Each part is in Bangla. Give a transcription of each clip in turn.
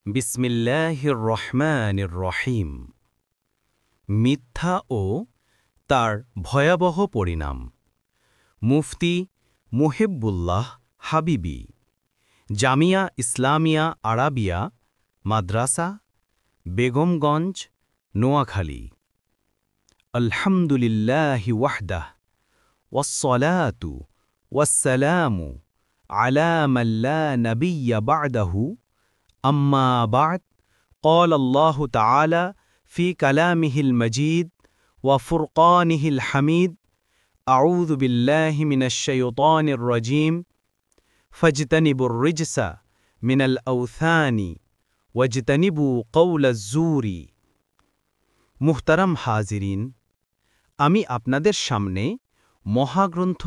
বিসমিল্লাহির রহমানির রহিম। মিথ্যা ও তার ভয়াবহ পরিণাম। মুফতি মুহিব্বুল্লাহ হাবিবি, জামিয়া ইসলামিয়া আরাবিয়া মাদ্রাসা, বেগমগঞ্জ, নোয়াখালী। আলহামদুলিল্লাহি ওয়াহদাহ, ওয়াসসালাতু ওয়াসসালামু আলা মান লা নাবিয়্যা বা'দাহু। أما بعد، قال الله تعالى في كلامه المجيد وفرقانه الحميد: أعوذ بالله من الشيطان الرجيم، فاجتنبوا الرجس من الأوثان واجتنبوا قول الزور। মুহতারাম হাজিরিন, আমি আপনাদের সামনে মহাগ্রন্থ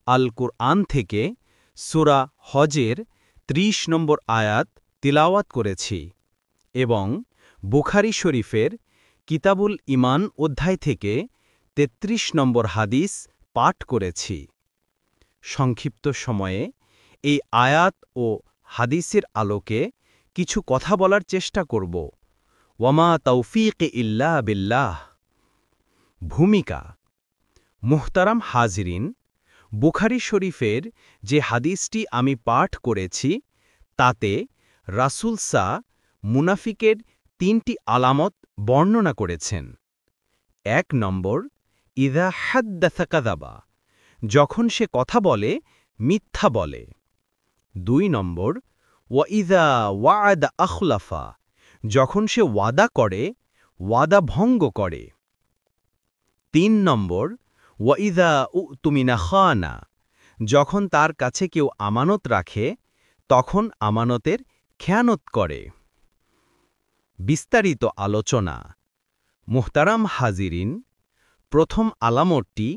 আল কুরআন থেকে সূরা হজের ৩০ নম্বর আয়াত তিলাওয়াত করেছি এবং বুখারী শরীফের কিতাবুল ঈমান অধ্যায় থেকে ৩৩ নম্বর হাদিস পাঠ করেছি। সংক্ষিপ্ত সময়ে এই আয়াত ও হাদিসের আলোকে কিছু কথা বলার চেষ্টা করব। ওয়ামা তাওফীক ইল্লা বিল্লাহ। ভূমিকা। মুহতারাম হাজিরিন, বুখারী শরীফের যে হাদিসটি আমি পাঠ করেছি তাতে রাসূল মুনাফিকের ৩টি আলামত বর্ণনা করেছেন। ১ নম্বর, ইযা হাদ্দাসা কাযাবা, যখন সে কথা বলে মিথ্যা বলে। ২ নম্বর, ওয়া ইযা ওয়া'আদা আখলাফা, যখন সে ওয়াদা করে ওয়াদা ভঙ্গ করে। ৩ নম্বর, ওয়া ইযা উ'তুমিনা খানা, যখন তার কাছে কেউ আমানত রাখে তখন আমানতের খেয়ানত করে। বিস্তারিত আলোচনা। মুহতারাম হাজিরিন, প্রথম আলামতটি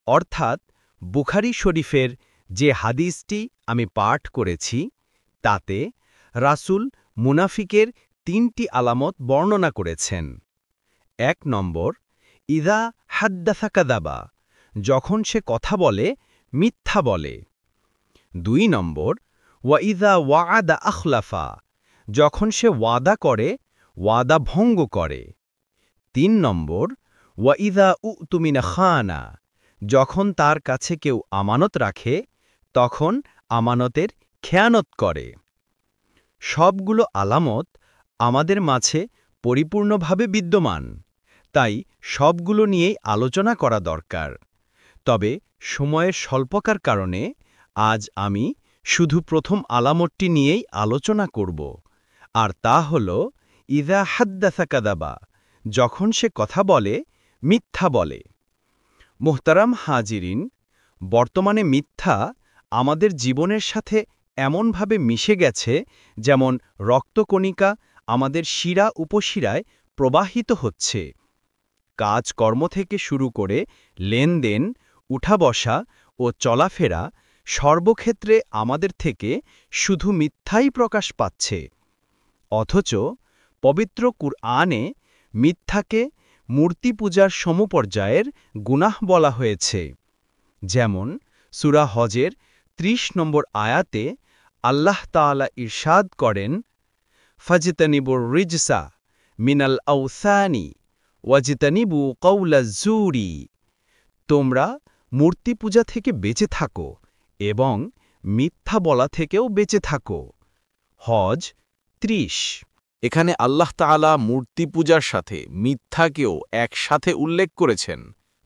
অর্থাৎ বুখারী শরীফের যে হাদিসটি আমি পাঠ করেছি তাতে রাসূল মুনাফিকের ৩টি আলামত বর্ণনা করেছেন। ১ নম্বর, ইযা হাদ্দাসা কাযাবা, যখন সে কথা বলে মিথ্যা বলে। ২ নম্বর, ওয়া ইযা ওয়া'আদা আখলাফা, যখন সে ওয়াদা করে ওয়াদা ভঙ্গ করে। ৩ নম্বর, ওয়া ইযা উ'তুমিনা খানা, যখন তার কাছে কেউ আমানত রাখে তখন আমানতের খেয়ানত করে। সবগুলো আলামত আমাদের মাঝে পরিপূর্ণভাবে বিদ্যমান, তাই সবগুলো নিয়েই আলোচনা করা দরকার। তবে সময়ের স্বল্পতার কারণে আজ আমি শুধু প্রথম আলামতটি নিয়েই আলোচনা করব, আর তা হল ইযা হাদ্দাসা কাযাবা, যখন সে কথা বলে মিথ্যা বলে। মুহতারাম হাজিরিন, বর্তমানে মিথ্যা আমাদের জীবনের সাথে এমনভাবে মিশে গেছে যেমন রক্তকণিকা আমাদের শিরা উপশিরায় প্রবাহিত হচ্ছে। কাজকর্ম থেকে শুরু করে লেনদেন, উঠা বসা ও চলাফেরা সর্বক্ষেত্রে আমাদের থেকে শুধু মিথ্যাই প্রকাশ পাচ্ছে। অথচ পবিত্র কুরআনে মিথ্যাকে মূর্তি পূজার সমপর্যায়ের গুনাহ বলা হয়েছে। যেমন সূরা হজের ৩০ নম্বর আয়াতে আল্লাহ তাআলা ইরশাদ করেন, ফাজতানিবুর রিজসা মিনাল আওসানি ওয়াজতানিবু কওলা যুরি, তোমরা মূর্তি পূজা থেকে বেঁচে থাকো এবং মিথ্যা বলা থেকেও বেঁচে থাকো। হজ ৩০। এখানে আল্লাহ তাআলা মূর্তি পূজার সাথে মিথ্যাকেও একসাথে উল্লেখ করেছেন।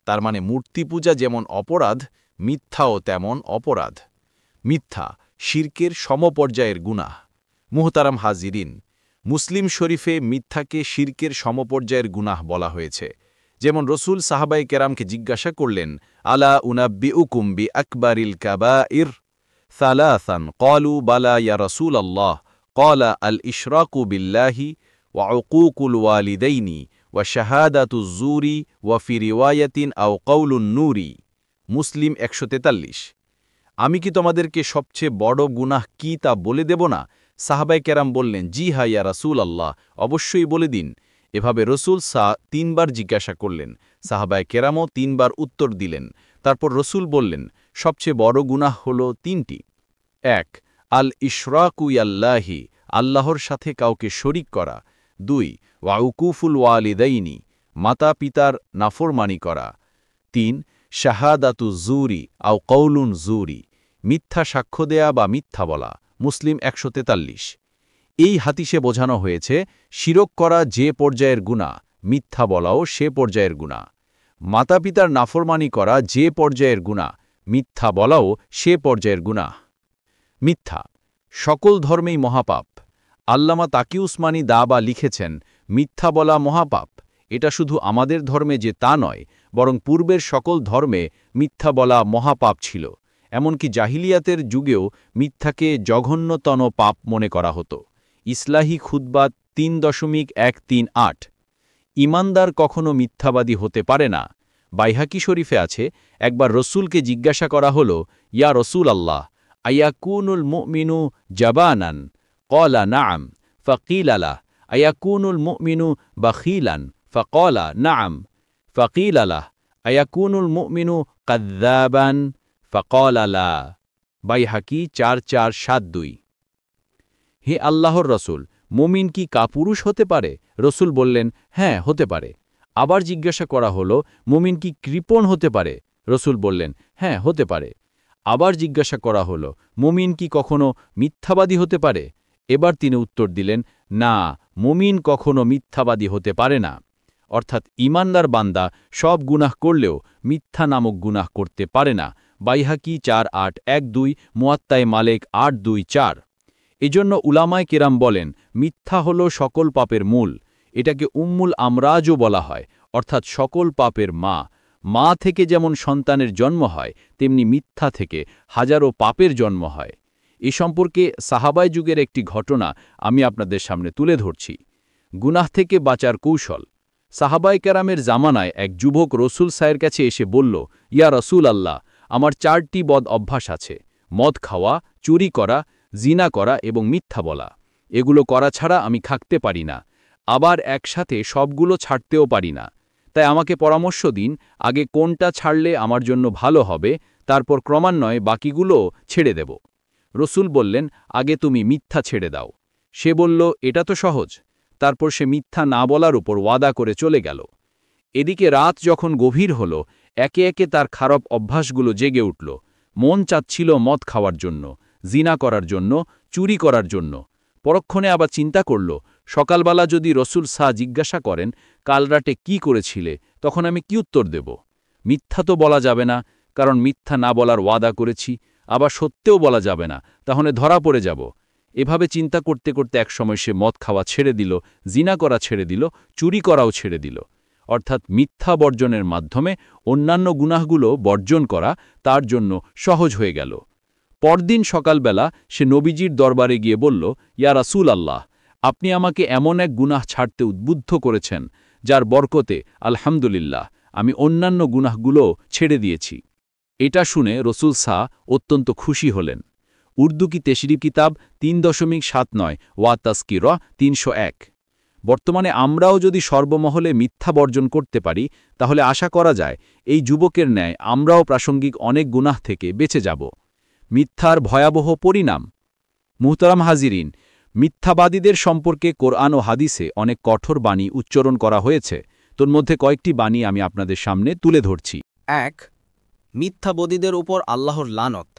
তার মানে মূর্তি পূজা যেমন অপরাধ, মিথ্যাও তেমন অপরাধ। মিথ্যা শিরকের সমপর্যায়ের গুনাহ। মুহতারাম হাজিরিন, মুসলিম শরীফে মিথ্যাকে শিরকের সমপর্যায়ের গুনাহ বলা হয়েছে। যেমন রসুল সাহাবায়ে কেরামকে জিজ্ঞাসা করলেন, আলা উনাব্বিউকুম বি আকবারিল কাবাইর সালাসান, ক্বালু বালা ইয়া রাসূলাল্লাহ, ক্বালা আল ইশরাকু বিল্লাহি ওয়া উকুকুল ওয়ালিদাইনি ওয়া শাহাদাতুজ জুরি ওয়া ফি রিওয়ায়াতিন আও কাউলুন নূরি। মুসলিম ১৪৩। আমি কি তোমাদেরকে সবচেয়ে বড় গুনাহ কি তা বলে দেব না? সাহাবায়ে কেরাম বললেন, জি হা ইয়া রাসূলাল্লাহ, অবশ্যই বলে দিন। এভাবে রসুল ৩ বার জিজ্ঞাসা করলেন, সাহাবায়ে কেরামও ৩ বার উত্তর দিলেন। তারপর রসুল বললেন, সবচেয়ে বড় গুনাহ হল ৩টি। ১, আল ইশরাকু বিল্লাহি, আল্লাহর সাথে কাউকে শরিক করা। 2 ওয়াউকুফুল ওয়ালিদাইনি, মাতা পিতার নাফরমানি করা। 3 শাহাদাতু জুরি আও কৌলুন জুরি, মিথ্যা সাক্ষ্য দেয়া বা মিথ্যা বলা। মুসলিম 143। এই হাদিসে বোঝানো হয়েছে শিরক করা যে পর্যায়ের গুনাহ, মিথ্যা বলাও সে পর্যায়ের গুনাহ। মাতা পিতার নাফরমানি করা যে পর্যায়ের গুনাহ, মিথ্যা বলাও সে পর্যায়ের গুনাহ। মিথ্যা সকল ধর্মেই মহাপাপ। আল্লামা তাকি উসমানী দাবা লিখেছেন, মিথ্যা বলা মহাপাপ। এটা শুধু আমাদের ধর্মে যে তা নয়, বরং পূর্বের সকল ধর্মে মিথ্যা বলা মহাপাপ ছিল। এমনকি জাহিলিয়াতের যুগেও মিথ্যাকে জঘন্যতম পাপ মনে করা হতো। ইসলাহি খুতবা 3.138। ঈমানদার কখনো মিথ্যাবাদী হতে পারে না। বাইহাকি শরীফে আছে, একবার রসুলকে জিজ্ঞাসা করা হল, ইয়া রসুল আল্লাহ, আয়াকুনুল মুমিনু জাবানান? ক্বালা নাআম। ফাকিলা লাহ, আয়াকুনুল মুমিনু বাখিলান? ফাকালা নাআম। ফাকিলা লাহ, আয়াকুনুল মুমিনু কাযযাবান? ফাকালা লা। বাইহাকি 4472। হে আল্লাহর রসুল, মুমিন কি কাপুরুষ হতে পারে? রসুল বললেন, হ্যাঁ, হতে পারে। আবার জিজ্ঞাসা করা হল, মুমিন কি কৃপণ হতে পারে? রসুল বললেন, হ্যাঁ, হতে পারে। আবার জিজ্ঞাসা করা হল, মুমিন কি কখনো মিথ্যাবাদী হতে পারে? এবার তিনি উত্তর দিলেন, না, মুমিন কখনো মিথ্যাবাদী হতে পারে না। অর্থাৎ ঈমানদার বান্দা সব গুনাহ করলেও মিথ্যা নামক গুনাহ করতে পারে না। বাইহাকি 4812, মুয়াত্তায়ে মালিক 824। এজন্য উলামায়ে কেরাম বলেন, মিথ্যা হল সকল পাপের মূল। এটাকে উম্মুল আমরাজও বলা হয়, অর্থাৎ সকল পাপের মা। মা থেকে যেমন সন্তানের জন্ম হয়, তেমনি মিথ্যা থেকে হাজারো পাপের জন্ম হয়। এ সম্পর্কে সাহাবায় যুগের একটি ঘটনা আমি আপনাদের সামনে তুলে ধরছি। গুনাহ থেকে বাঁচার কৌশল। সাহাবায়ে কেরামের জামানায় এক যুবক রসুল সাহের কাছে এসে বলল, ইয়া রসুল আল্লাহ, আমার 4টি বদ অভ্যাস আছে: মদ খাওয়া, চুরি করা, জিনা করা এবং মিথ্যা বলা। এগুলো করা ছাড়া আমি থাকতে পারি না, আবার একসাথে সবগুলো ছাড়তেও পারি না। তাই আমাকে পরামর্শ দিন, আগে কোনটা ছাড়লে আমার জন্য ভালো হবে, তারপর ক্রমান্বয়ে বাকিগুলো ছেড়ে দেব। রসুল বললেন, আগে তুমি মিথ্যা ছেড়ে দাও। সে বলল, এটা তো সহজ। তারপর সে মিথ্যা না বলার উপর ওয়াদা করে চলে গেল। এদিকে রাত যখন গভীর হল, একে একে তার খারাপ অভ্যাসগুলো জেগে উঠল। মন চাচ্ছিল মদ খাওয়ার জন্য, জিনা করার জন্য, চুরি করার জন্য। পরক্ষণে আবার চিন্তা করল, সকালবেলা যদি রসুল জিজ্ঞাসা করেন, কাল রাতে কি করেছিলে, তখন আমি কি উত্তর দেব? মিথ্যা তো বলা যাবে না, কারণ মিথ্যা না বলার ওয়াদা করেছি। আবার সত্যেও বলা যাবে না, তাহলে ধরা পড়ে যাব। এভাবে চিন্তা করতে করতে একসময় সে মদ খাওয়া ছেড়ে দিল, জিনা করা ছেড়ে দিল, চুরি করাও ছেড়ে দিল। অর্থাৎ মিথ্যা বর্জনের মাধ্যমে অন্যান্য গুনাহগুলো বর্জন করা তার জন্য সহজ হয়ে গেল। পরদিন সকালবেলা সে নবীজির দরবারে গিয়ে বলল, ইয়া রাসূল আল্লাহ, আপনি আমাকে এমন এক গুনাহ ছাড়তে উদ্বুদ্ধ করেছেন, যার বরকতে আলহামদুলিল্লাহ আমি অন্যান্য গুনাহগুলো ছেড়ে দিয়েছি। এটা শুনে রসুল অত্যন্ত খুশি হলেন। উর্দু কি তেশরি কিতাব 3.79 ওয়া তাজকিরা 301। বর্তমানে আমরাও যদি সর্বমহলে মিথ্যা বর্জন করতে পারি, তাহলে আশা করা যায় এই যুবকের ন্যায় আমরাও প্রাসঙ্গিক অনেক গুনাহ থেকে বেঁচে যাব। মিথ্যার ভয়াবহ পরিণাম। মুহতারাম হাজিরিন, মিথ্যাবাদীদের সম্পর্কে কোরআন ও হাদিসে অনেক কঠোর বাণী উচ্চারণ করা হয়েছে। তোর মধ্যে কয়েকটি বাণী আমি আপনাদের সামনে তুলে ধরছি। 1. মিথ্যাবাদীদের উপর আল্লাহর লানত।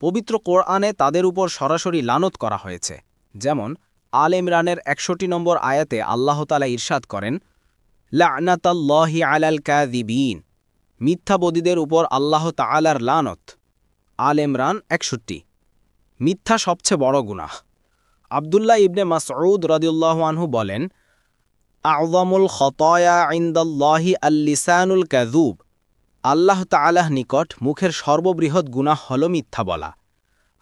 পবিত্র কোরআনে তাদের উপর সরাসরি লানত করা হয়েছে। যেমন আল ইমরানের 61 নম্বর আয়াতে আল্লাহ তাআলা ইরশাদ করেন, লা'নাতাল্লাহি আলাল কাযিবিন। মিথ্যাবাদীদের উপর আল্লাহ তাআলার লানত। আল ইমরান 61। মিথ্যা সবচেয়ে বড় গুনাহ। আব্দুল্লাহ ইবনে মাসউদ রাদিয়াল্লাহু আনহু বলেন, আ'যামুল খতায়া ইনদাল্লাহি আল-লিসানুল কাযুব। আল্লাহ তাআলার নিকট মুখের সর্ববৃহৎ গুনাহ হল মিথ্যা বলা।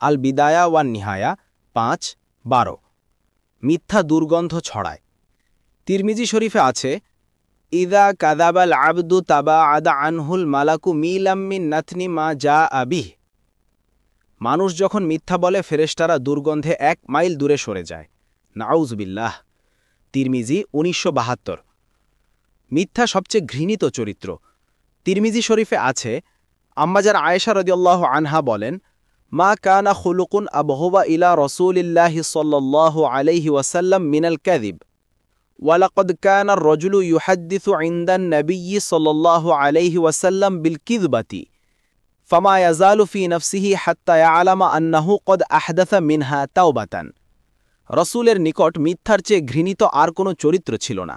আল বিদায়া ওয়ান নিহায়া 5:12। মিথ্যা দুর্গন্ধ ছড়ায়। তিরমিজি শরীফে আছে, ইযা কাযাবাল আবদু তাবাআদা আনহুল মালাকু মিলাম মিন নাতনি মা জাআ বিহ। মানুষ যখন মিথ্যা বলে, ফেরেশতারা দুর্গন্ধে 1 মাইল দূরে সরে যায়। নাউযুবিল্লাহ। তিরমিজি 1972। মিথ্যা সবচেয়ে ঘৃণিত চরিত্র। তিরমিজি শরীফে আছে, আম্মাজান আয়েশা রাদিয়াল্লাহু আনহা বলেন, মা কানা খুলুকুন আবহুবা ইলা রসুলিল্লাহি সাল্লাল্লাহু আলাইহি ওয়াসাল্লাম মিনাল কাযিব ওয়ালাকাদ কানা আর-রাজুলু ইউহাদ্দিসু ইনদান নাবিয়্যি সাল্লাল্লাহু আলাইহি ওয়াসাল্লাম বিল কিযবাতি ফামা ইয়াজালু ফি নাফসিহি হাত্তা ইয়ালামা আন্নাহু কদ আহদাসা মিনহা তাওবাতান। রসুলের নিকট মিথ্যার চেয়ে ঘৃণিত আর কোনো চরিত্র ছিল না।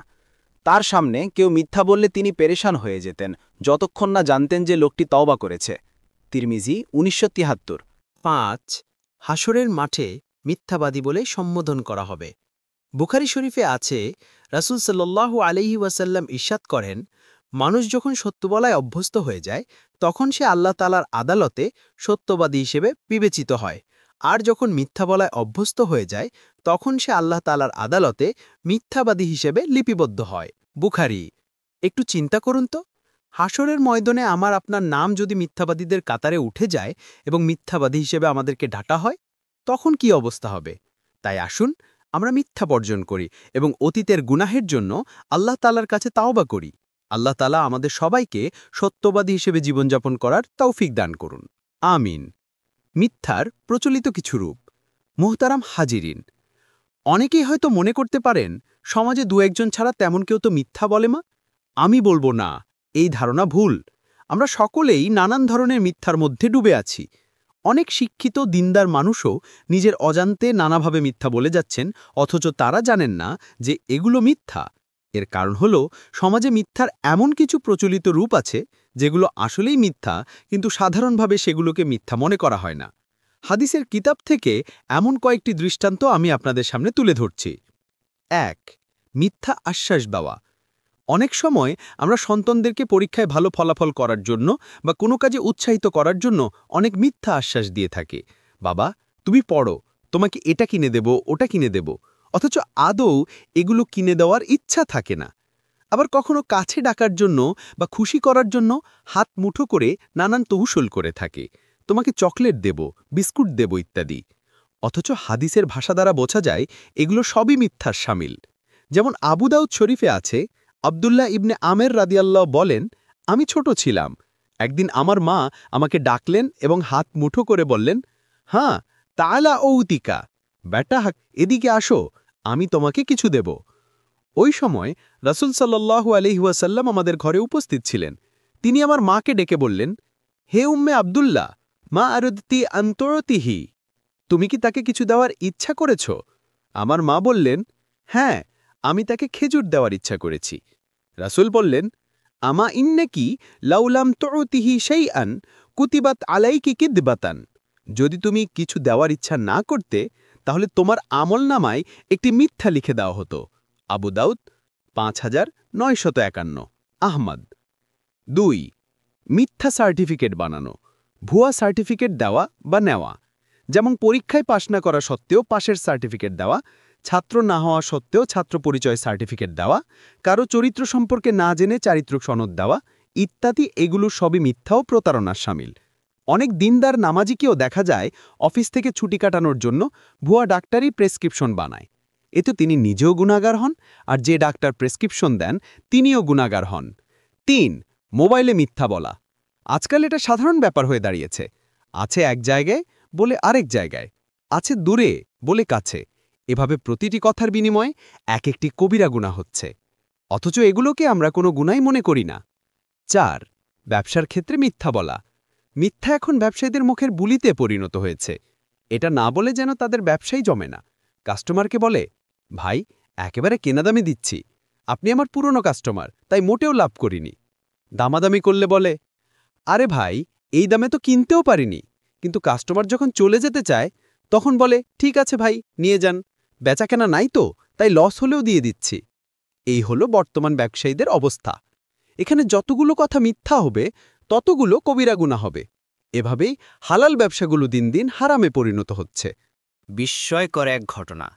তার সামনে কেউ মিথ্যা বললে তিনি পেরেশান হয়ে যেতেন, যতক্ষণ না জানতেন যে লোকটি তওবা করেছে। তিরমিজি 1973। 5 হাসরের মাঠে মিথ্যাবাদী বলে সম্বোধন করা হবে। বুখারী শরীফে আছে, রাসূল সাল্লাল্লাহু আলাইহি ওয়াসাল্লাম ইরশাদ করেন, মানুষ যখন সত্য বলায় অভ্যস্ত হয়ে যায় তখন সে আল্লাহ তাআলার আদালতে সত্যবাদী হিসেবে বিবেচিত হয়, আর যখন মিথ্যা বলায় অভ্যস্ত হয়ে যায় তখন সে আল্লাহ তাআলার আদালতে মিথ্যাবাদী হিসেবে লিপিবদ্ধ হয়। বুখারী। একটু চিন্তা করুন তো, হাসরের ময়দানে আমার আপনার নাম যদি মিথ্যাবাদীদের কাতারে উঠে যায় এবং মিথ্যাবাদী হিসেবে আমাদেরকে ডাকা হয়, তখন কি অবস্থা হবে? তাই আসুন আমরা মিথ্যা বর্জন করি এবং অতীতের গুনাহের জন্য আল্লাহ তাআলার কাছে তাওবা করি। আল্লাহ তাআলা আমাদের সবাইকে সত্যবাদী হিসেবে জীবনযাপন করার তৌফিক দান করুন। আমিন। মিথ্যার প্রচলিত কিছু রূপ। মুহতারাম হাজিরিন, অনেকেই হয়তো মনে করতে পারেন সমাজে দু একজন ছাড়া তেমন কেউ তো মিথ্যা বলে মা। আমি বলবো না, এই ধারণা ভুল। আমরা সকলেই নানান ধরনের মিথ্যার মধ্যে ডুবে আছি। অনেক শিক্ষিত দিনদার মানুষও নিজের অজান্তে নানাভাবে মিথ্যা বলে যাচ্ছেন, অথচ তারা জানেন না যে এগুলো মিথ্যা। এর কারণ হল সমাজে মিথ্যার এমন কিছু প্রচলিত রূপ আছে যেগুলো আসলেই মিথ্যা, কিন্তু সাধারণভাবে সেগুলোকে মিথ্যা মনে করা হয় না। হাদিসের কিতাব থেকে এমন কয়েকটি দৃষ্টান্ত আমি আপনাদের সামনে তুলে ধরছি। 1 মিথ্যা আশ্বাস দেওয়া। অনেক সময় আমরা সন্তানদেরকে পরীক্ষায় ভালো ফলাফল করার জন্য বা কোনো কাজে উৎসাহিত করার জন্য অনেক মিথ্যা আশ্বাস দিয়ে থাকে। বাবা, তুমি পড়ো, তোমাকে এটা কিনে দেব, ওটা কিনে দেব, অথচ আদৌ এগুলো কিনে দেওয়ার ইচ্ছা থাকে না। আবার কখনো কাছে ডাকার জন্য বা খুশি করার জন্য হাত মুঠো করে নানান তহসিল করে থাকে, তোমাকে চকলেট দেব, বিস্কুট দেব ইত্যাদি। অথচ হাদিসের ভাষা দ্বারা বোঝা যায় এগুলো সবই মিথ্যার শামিল। যেমন আবু দাউদ শরীফে আছে, আব্দুল্লাহ ইবনে আমের রাদিয়াল্লাহ বলেন, আমি ছোট ছিলাম। একদিন আমার মা আমাকে ডাকলেন এবং হাত মুঠো করে বললেন, হ্যাঁ তাআলা ঔতিকা, বেটা এদিকে আসো, আমি তোমাকে কিছু দেব। ওই সময় রাসূল সাল্লাল্লাহু আলাইহি ওয়াসাল্লাম আমাদের ঘরে উপস্থিত ছিলেন। তিনি আমার মাকে ডেকে বললেন, হে উম্মে আব্দুল্লাহ, মা আরদতি আন্তরতিহি, তুমি কি তাকে কিছু দেওয়ার ইচ্ছা করেছ? আমার মা বললেন, হ্যাঁ, আমি তাকে খেজুর দেওয়ার ইচ্ছা করেছি। রাসূল বললেন, আমা ইন্নাকি লাউলাম তুতিহি শাইআন কুতিবাত আলাইকি কিদবাতান, যদি তুমি কিছু দেওয়ার ইচ্ছা না করতে তাহলে তোমার আমলনামায় একটি মিথ্যা লিখে দেওয়া হতো। আবু দাউদ 5951। আহমদ। 2 মিথ্যা সার্টিফিকেট বানানো। ভুয়া সার্টিফিকেট দেওয়া বা নেওয়া, যেমন পরীক্ষায় পাশ না করা সত্ত্বেও পাশের সার্টিফিকেট দেওয়া, ছাত্র না হওয়া সত্ত্বেও ছাত্র পরিচয় সার্টিফিকেট দেওয়া, কারো চরিত্র সম্পর্কে না জেনে চারিত্রিক সনদ দেওয়া ইত্যাদি, এগুলো সবই মিথ্যা ও প্রতারণার শামিল। অনেক দিনদার নামাজিকেও দেখা যায় অফিস থেকে ছুটি কাটানোর জন্য ভুয়া ডাক্তারি প্রেসক্রিপশন বানায়। এতে তিনি নিজেও গুনাহগার হন, আর যে ডাক্তার প্রেসক্রিপশন দেন তিনিও গুনাহগার হন। 3 মোবাইলে মিথ্যা বলা। আজকাল এটা সাধারণ ব্যাপার হয়ে দাঁড়িয়েছে। আছে এক জায়গায় বলে আরেক জায়গায়, আছে দূরে বলে কাছে, এভাবে প্রতিটি কথার বিনিময়ে এক একটি কবিরা গুনাহ হচ্ছে, অথচ এগুলোকে আমরা কোনো গুনাই মনে করি না। 4 ব্যবসার ক্ষেত্রে মিথ্যা বলা। মিথ্যা এখন ব্যবসায়ীদের মুখের বুলিতে পরিণত হয়েছে। এটা না বলে যেন তাদের ব্যবসাই জমে না। কাস্টমারকে বলে, ভাই একেবারে কেনাদামে দিচ্ছি, আপনি আমার পুরনো কাস্টমার, তাই মোটেও লাভ করিনি। দামাদামি করলে বলে, আরে ভাই এই দামে তো কিনতেও পারিনি, কিন্তু কাস্টমার যখন চলে যেতে চায় তখন বলে, ঠিক আছে ভাই নিয়ে যান, বেচাকেনা নাই তো তাই লস হলেও দিয়ে দিচ্ছি। এই হলো বর্তমান ব্যবসায়ীদের অবস্থা। এখানে যতগুলো কথা মিথ্যা হবে ততগুলো কবিরা গুনাহ হবে। এভাবেই হালাল ব্যবসাগুলো দিন দিন হারামে পরিণত হচ্ছে। বিস্ময়কর এক ঘটনা।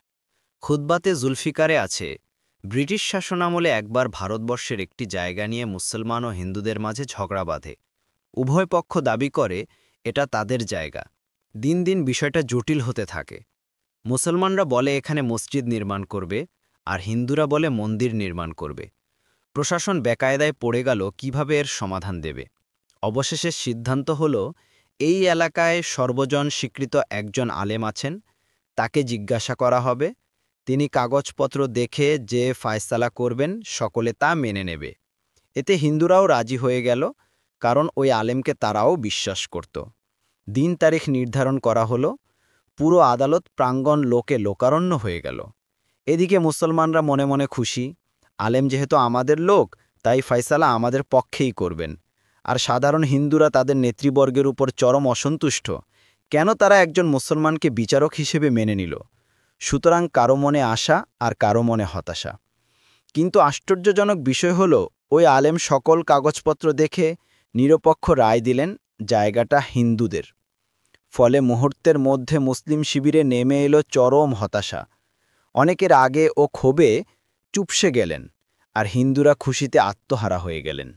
খুতবাতে জুলফিকারে আছে, ব্রিটিশ শাসনামলে একবার ভারতবর্ষের একটি জায়গা নিয়ে মুসলমান ও হিন্দুদের মাঝে ঝগড়া বাঁধে। উভয় পক্ষ দাবি করে এটা তাদের জায়গা। দিন দিন বিষয়টা জটিল হতে থাকে। মুসলমানরা বলে এখানে মসজিদ নির্মাণ করবে, আর হিন্দুরা বলে মন্দির নির্মাণ করবে। প্রশাসন বেকায়দায় পড়ে গেল কিভাবে এর সমাধান দেবে। অবশেষে সিদ্ধান্ত হল এই এলাকায় সর্বজন স্বীকৃত একজন আলেম আছেন, তাকে জিজ্ঞাসা করা হবে, তিনি কাগজপত্র দেখে যে ফায়সালা করবেন সকলে তা মেনে নেবে। এতে হিন্দুরাও রাজি হয়ে গেল, কারণ ওই আলেমকে তারাও বিশ্বাস করত। দিন তারিখ নির্ধারণ করা হলো, পুরো আদালত প্রাঙ্গণ লোকে লোকারণ্য হয়ে গেল। এদিকে মুসলমানরা মনে মনে খুশি, আলেম যেহেতু আমাদের লোক, তাই ফয়সালা আমাদের পক্ষেই করবেন। আর সাধারণ হিন্দুরা তাদের নেতৃবর্গের উপর চরম অসন্তুষ্ট, কেন তারা একজন মুসলমানকে বিচারক হিসেবে মেনে নিল। সুতরাং কারো মনে আশা আর কারো মনে হতাশা। কিন্তু আশ্চর্যজনক বিষয় হল, ওই আলেম সকল কাগজপত্র দেখে নিরপেক্ষ রায় দিলেন, জায়গাটা হিন্দুদের। ফলে মুহূর্তের মধ্যে মুসলিম শিবিরে নেমে এলো চরম হতাশা। অনেকের আগে ও ক্ষোভে চুপসে গেলেন, আর হিন্দুরা খুশিতে আত্মহারা হয়ে গেলেন।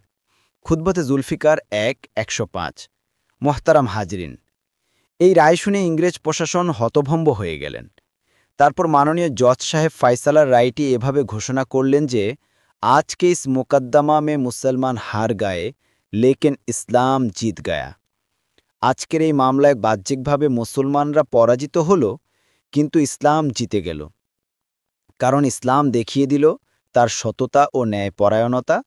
খুতবতে জুলফিকার 1:105। মোহতারাম হাজরিন, এই রায় শুনে ইংরেজ প্রশাসন হতভম্ব হয়ে গেলেন। তারপর মাননীয় জজ সাহেব ফয়সালার রায়টি এভাবে ঘোষণা করলেন যে, আজকে ইস মুকদ্দমা মে মুসলমান হার গায়ে, লেকিন ইসলাম জিত গায়া। আজকের এই মামলায় বাহ্যিকভাবে মুসলমানরা পরাজিত হল, কিন্তু ইসলাম জিতে গেল। কারণ ইসলাম দেখিয়ে দিল তার সততা ও ন্যায়পরায়ণতা,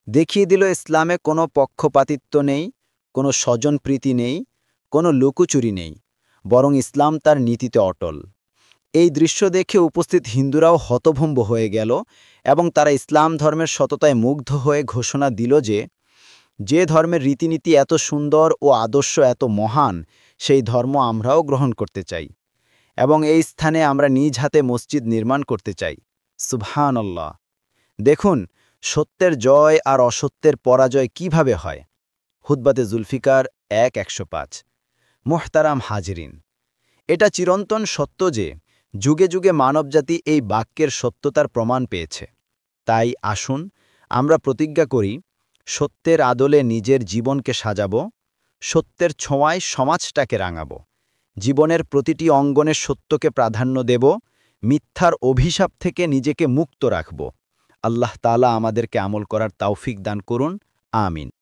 দেখিয়ে দিল ইসলামে কোনো পক্ষপাতিত্ব নেই, কোনো স্বজনপ্রীতি নেই, কোনো লুকোচুরি নেই, বরং ইসলাম তার নীতিতে অটল। এই দৃশ্য দেখে উপস্থিত হিন্দুরাও হতভম্ব হয়ে গেল এবং তারা ইসলাম ধর্মের সততায় মুগ্ধ হয়ে ঘোষণা দিল যে ধর্মের রীতিনীতি এত সুন্দর ও আদর্শ এত মহান, সেই ধর্ম আমরাও গ্রহণ করতে চাই এবং এই স্থানে আমরা নিজ হাতে মসজিদ নির্মাণ করতে চাই। সুবহানাল্লাহ! দেখুন, সত্যের জয় আর অসত্যের পরাজয় কিভাবে হয়। খুতবাতে জুলফিকার 1:105। মুহতারাম হাজরিন, এটা চিরন্তন সত্য যে যুগে যুগে মানবজাতি এই বাক্যের সত্যতার প্রমাণ পেয়েছে। তাই আসুন আমরা প্রতিজ্ঞা করি, সত্যের আদলে নিজের জীবনকে সাজাব, সত্যের ছোঁয়ায় সমাজটাকে রাঙাব, জীবনের প্রতিটি অঙ্গনে সত্যকে প্রাধান্য দেব, মিথ্যার অভিশাপ থেকে নিজেকে মুক্ত রাখব। আল্লাহ তাআলা আমাদেরকে আমল করার তৌফিক দান করুন। আমিন।